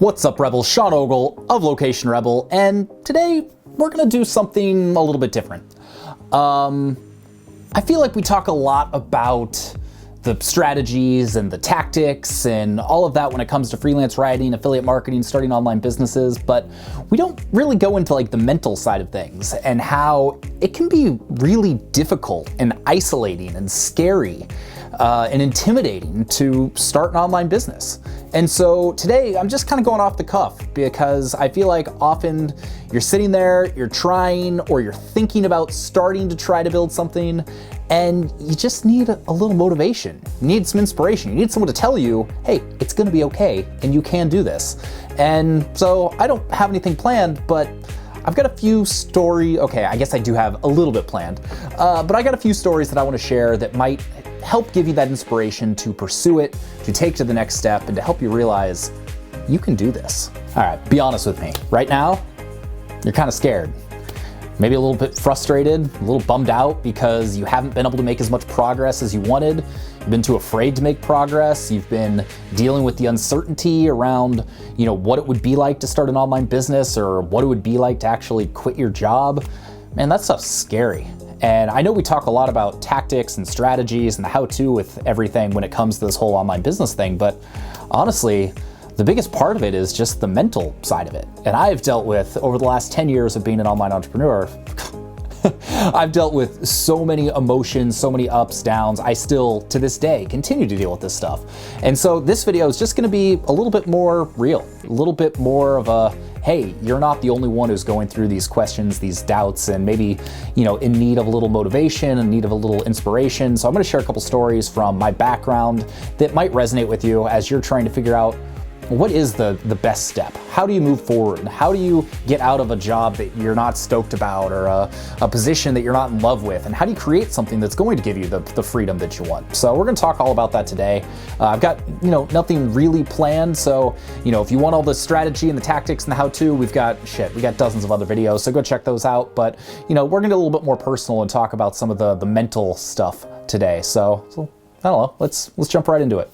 What's up, Rebels? Sean Ogle of Location Rebel, and today we're gonna do something a little bit different. I feel like we talk a lot about the strategies and the tactics and all of that when it comes to freelance writing, affiliate marketing, starting online businesses, but we don't really go into like the mental side of things and how it can be really difficult and isolating and scary and intimidating to start an online business. And so today I'm just kind of going off the cuff because I feel like often you're sitting there, you're trying, or you're thinking about starting to try to build something, and you just need a little motivation. You need some inspiration. You need someone to tell you, hey, it's gonna be okay and you can do this. And so I don't have anything planned, but I've got a few okay, I guess I do have a little bit planned, but I got a few stories that I wanna share that might help give you that inspiration to pursue it, to take to the next step, and to help you realize you can do this. All right, be honest with me. Right now, you're kind of scared. Maybe a little bit frustrated, a little bummed out because you haven't been able to make as much progress as you wanted. You've been too afraid to make progress. You've been dealing with the uncertainty around, what it would be like to start an online business or what it would be like to actually quit your job. Man, that stuff's scary. And I know we talk a lot about tactics and strategies and the how-to with everything when it comes to this whole online business thing, but honestly, the biggest part of it is just the mental side of it. And I've dealt with, over the last 10 years of being an online entrepreneur, I've dealt with so many emotions, so many ups, downs. I still, to this day, continue to deal with this stuff. And so this video is just gonna be a little bit more real, a little bit more of a, hey, you're not the only one who's going through these questions, these doubts, and maybe, in need of a little motivation, in need of a little inspiration. So I'm gonna share a couple stories from my background that might resonate with you as you're trying to figure out what is the best step? How do you move forward? How do you get out of a job that you're not stoked about or a position that you're not in love with? And how do you create something that's going to give you the freedom that you want? So we're gonna talk all about that today. I've got, nothing really planned. So, if you want all the strategy and the tactics and the how-to, we got dozens of other videos. So go check those out. But, we're gonna get a little bit more personal and talk about some of the mental stuff today. So I don't know, let's jump right into it.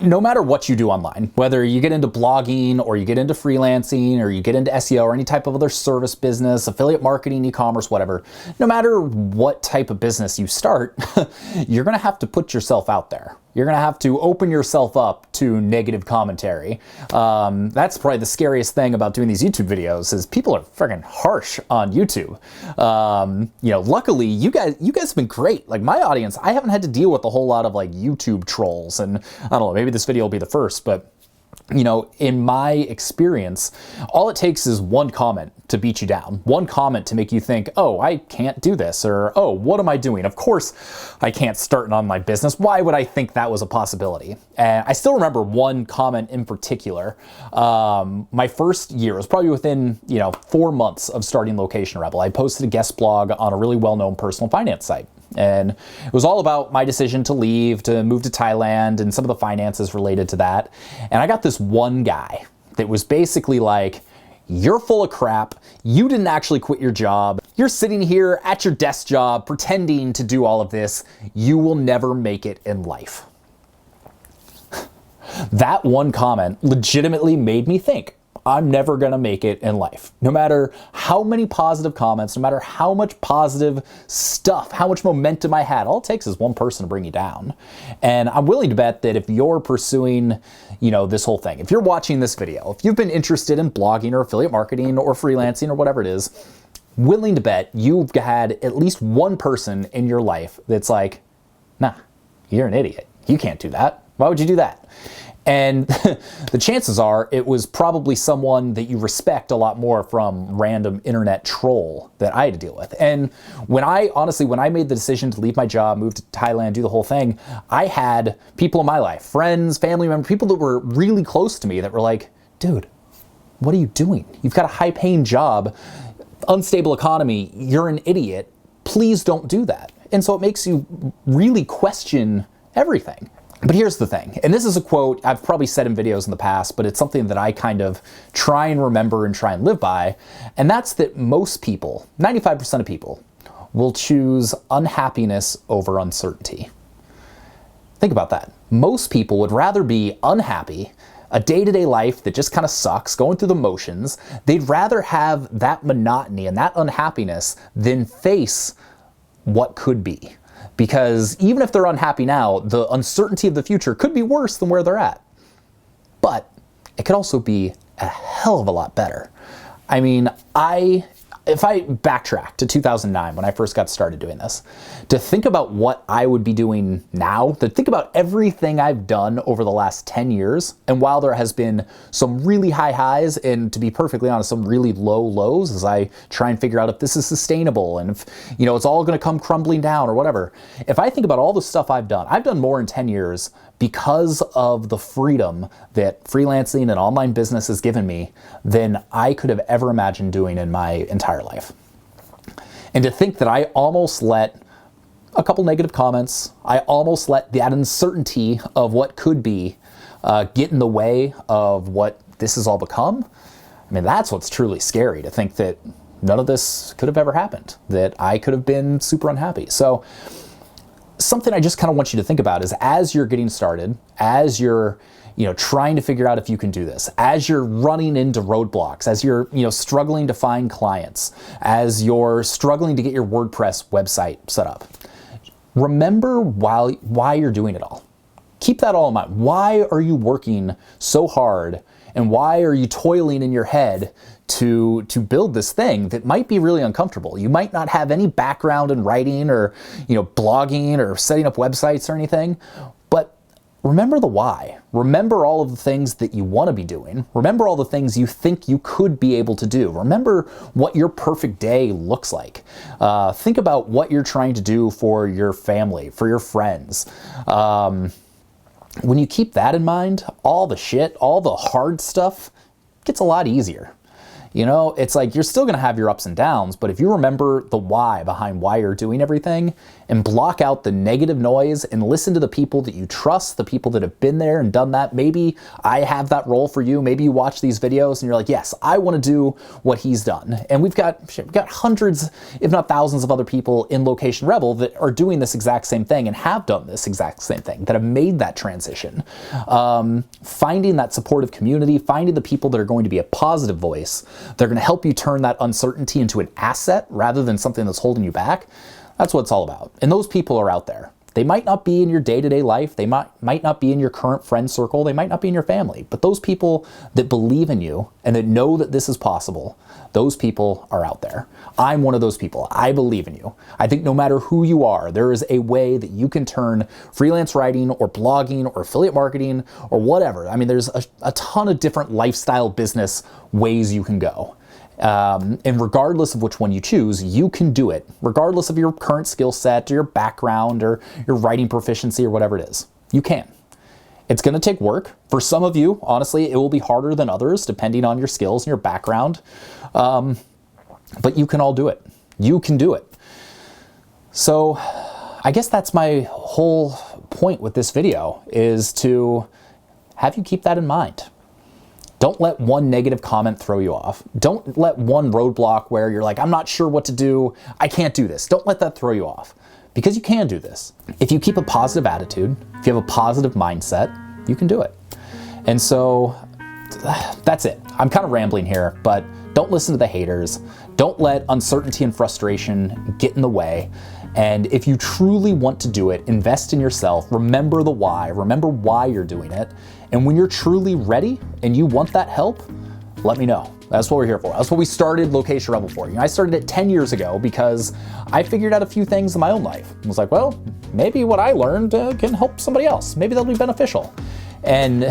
No matter what you do online, whether you get into blogging or you get into freelancing or you get into SEO or any type of other service business, affiliate marketing, e-commerce, whatever, no matter what type of business you start, you're gonna have to put yourself out there. You're gonna have to open yourself up to negative commentary. That's probably the scariest thing about doing these YouTube videos is people are freaking harsh on YouTube. Luckily you guys have been great. Like my audience, I haven't had to deal with a whole lot of like YouTube trolls, and I don't know, maybe this video will be the first, but in my experience, all it takes is one comment to beat you down, one comment to make you think, oh, I can't do this, or, oh, what am I doing? Of course I can't start an online business. Why would I think that was a possibility? And I still remember one comment in particular. My first year, it was probably within, 4 months of starting Location Rebel. I posted a guest blog on a really well-known personal finance site. And it was all about my decision to leave, to move to Thailand, and some of the finances related to that. And I got this one guy that was basically like, you're full of crap. You didn't actually quit your job. You're sitting here at your desk job pretending to do all of this. You will never make it in life. That one comment legitimately made me think, I'm never gonna make it in life. No matter how many positive comments, no matter how much positive stuff, how much momentum I had, all it takes is one person to bring you down. And I'm willing to bet that if you're pursuing, this whole thing, if you're watching this video, if you've been interested in blogging or affiliate marketing or freelancing or whatever it is, willing to bet you've had at least one person in your life that's like, nah, you're an idiot. You can't do that. Why would you do that? And the chances are it was probably someone that you respect a lot more from random internet troll that I had to deal with. And when I made the decision to leave my job, move to Thailand, do the whole thing, I had people in my life, friends, family members, people that were really close to me that were like, dude, what are you doing? You've got a high-paying job, unstable economy, you're an idiot. Please don't do that. And so it makes you really question everything. But here's the thing, and this is a quote I've probably said in videos in the past, but it's something that I kind of try and remember and try and live by, and that's that most people, 95% of people, will choose unhappiness over uncertainty. Think about that. Most people would rather be unhappy, a day-to-day life that just kind of sucks, going through the motions. They'd rather have that monotony and that unhappiness than face what could be. Because even if they're unhappy now, the uncertainty of the future could be worse than where they're at. But it could also be a hell of a lot better. I mean, if I backtrack to 2009 when I first got started doing this, to think about what I would be doing now, to think about everything I've done over the last 10 years, and while there has been some really high highs and, to be perfectly honest, some really low lows as I try and figure out if this is sustainable and if, it's all going to come crumbling down or whatever. If I think about all the stuff I've done more in 10 years because of the freedom that freelancing and online business has given me than I could have ever imagined doing in my entire life. And to think that I almost let a couple negative comments, I almost let that uncertainty of what could be get in the way of what this has all become. I mean, that's what's truly scary, to think that none of this could have ever happened, that I could have been super unhappy. So something I just kind of want you to think about is, as you're getting started, as you're trying to figure out if you can do this, as you're running into roadblocks, as you're struggling to find clients, as you're struggling to get your WordPress website set up, remember why you're doing it all. Keep that all in mind. Why are you working so hard, and why are you toiling in your head to build this thing that might be really uncomfortable? You might not have any background in writing or blogging or setting up websites or anything, but remember the why. Remember all of the things that you want to be doing. Remember all the things you think you could be able to do. Remember what your perfect day looks like. Think about what you're trying to do for your family, for your friends. When you keep that in mind, all the hard stuff gets a lot easier. It's like you're still going to have your ups and downs, but if you remember the why behind why you're doing everything and block out the negative noise and listen to the people that you trust, the people that have been there and done that. Maybe I have that role for you. Maybe you watch these videos and you're like, yes, I want to do what he's done. And we've got hundreds, if not thousands of other people in Location Rebel that are doing this exact same thing and have done this exact same thing, that have made that transition. Finding that supportive community, finding the people that are going to be a positive voice, they're going to help you turn that uncertainty into an asset rather than something that's holding you back. That's what it's all about. And those people are out there. They might not be in your day-to-day life. They might not be in your current friend circle. They might not be in your family. But those people that believe in you and that know that this is possible, those people are out there. I'm one of those people. I believe in you. I think no matter who you are, there is a way that you can turn freelance writing or blogging or affiliate marketing or whatever. I mean, there's a ton of different lifestyle business ways you can go. And regardless of which one you choose, you can do it, regardless of your current skill set or your background or your writing proficiency or whatever it is. You can. It's going to take work. For some of you, honestly, it will be harder than others, depending on your skills and your background. But you can all do it. You can do it. So I guess that's my whole point with this video, is to have you keep that in mind. Don't let one negative comment throw you off. Don't let one roadblock where you're like, I'm not sure what to do, I can't do this. Don't let that throw you off, because you can do this. If you keep a positive attitude, if you have a positive mindset, you can do it. And so that's it. I'm kind of rambling here, but don't listen to the haters. Don't let uncertainty and frustration get in the way. And if you truly want to do it, invest in yourself. Remember the why. Remember why you're doing it. And when you're truly ready and you want that help, let me know. That's what we're here for. That's what we started Location Rebel for. I started it 10 years ago because I figured out a few things in my own life. I was like, well, maybe what I learned can help somebody else. Maybe that'll be beneficial. And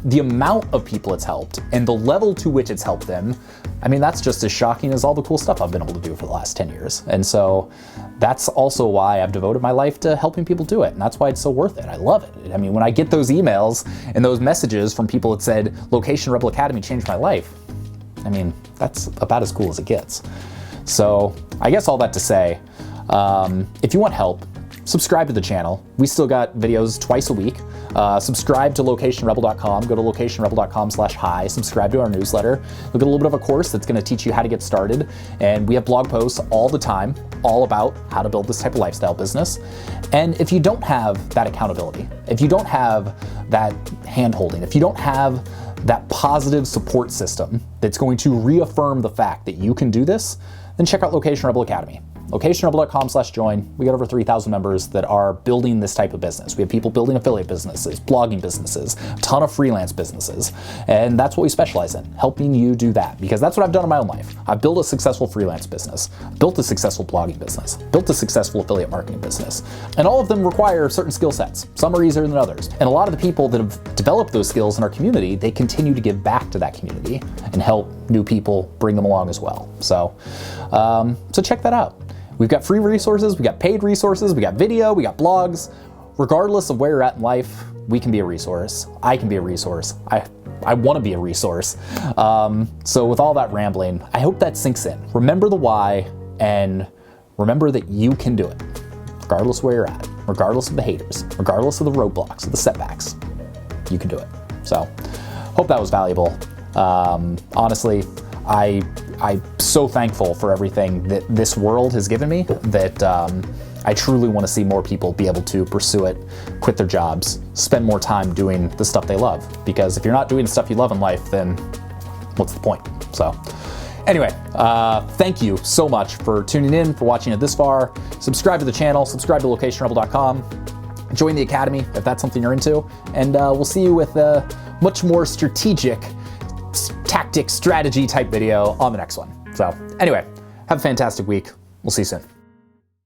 the amount of people it's helped and the level to which it's helped them, I mean, that's just as shocking as all the cool stuff I've been able to do for the last 10 years. And so that's also why I've devoted my life to helping people do it. And that's why it's so worth it. I love it. I mean, when I get those emails and those messages from people that said, Location Rebel Academy changed my life, I mean, that's about as cool as it gets. So I guess all that to say, if you want help, subscribe to the channel. We still got videos twice a week. Subscribe to locationrebel.com. Go to locationrebel.com/hi. Subscribe to our newsletter. You'll get a little bit of a course that's going to teach you how to get started. And we have blog posts all the time, all about how to build this type of lifestyle business. And if you don't have that accountability, if you don't have that hand-holding, if you don't have that positive support system that's going to reaffirm the fact that you can do this, then check out Location Rebel Academy. LocationRebel.com/join. We got over 3,000 members that are building this type of business. We have people building affiliate businesses, blogging businesses, a ton of freelance businesses. And that's what we specialize in, helping you do that. Because that's what I've done in my own life. I've built a successful freelance business, built a successful blogging business, built a successful affiliate marketing business. And all of them require certain skill sets. Some are easier than others. And a lot of the people that have developed those skills in our community, they continue to give back to that community and help new people bring them along as well. So check that out. We've got free resources, we got paid resources, we got video, we got blogs. Regardless of where you're at in life, we can be a resource. I can be a resource. I want to be a resource. So with all that rambling, I hope that sinks in. Remember the why, and remember that you can do it. Regardless of where you're at, regardless of the haters, regardless of the roadblocks, of the setbacks, you can do it. So hope that was valuable. Honestly, I'm so thankful for everything that this world has given me that I truly want to see more people be able to pursue it, quit their jobs, spend more time doing the stuff they love. Because if you're not doing the stuff you love in life, then what's the point? So anyway, thank you so much for tuning in, for watching it this far. Subscribe to the channel, subscribe to locationrebel.com, join the Academy if that's something you're into, and we'll see you with a much more strategic tactic strategy type video on the next one. So anyway, have a fantastic week. We'll see you soon.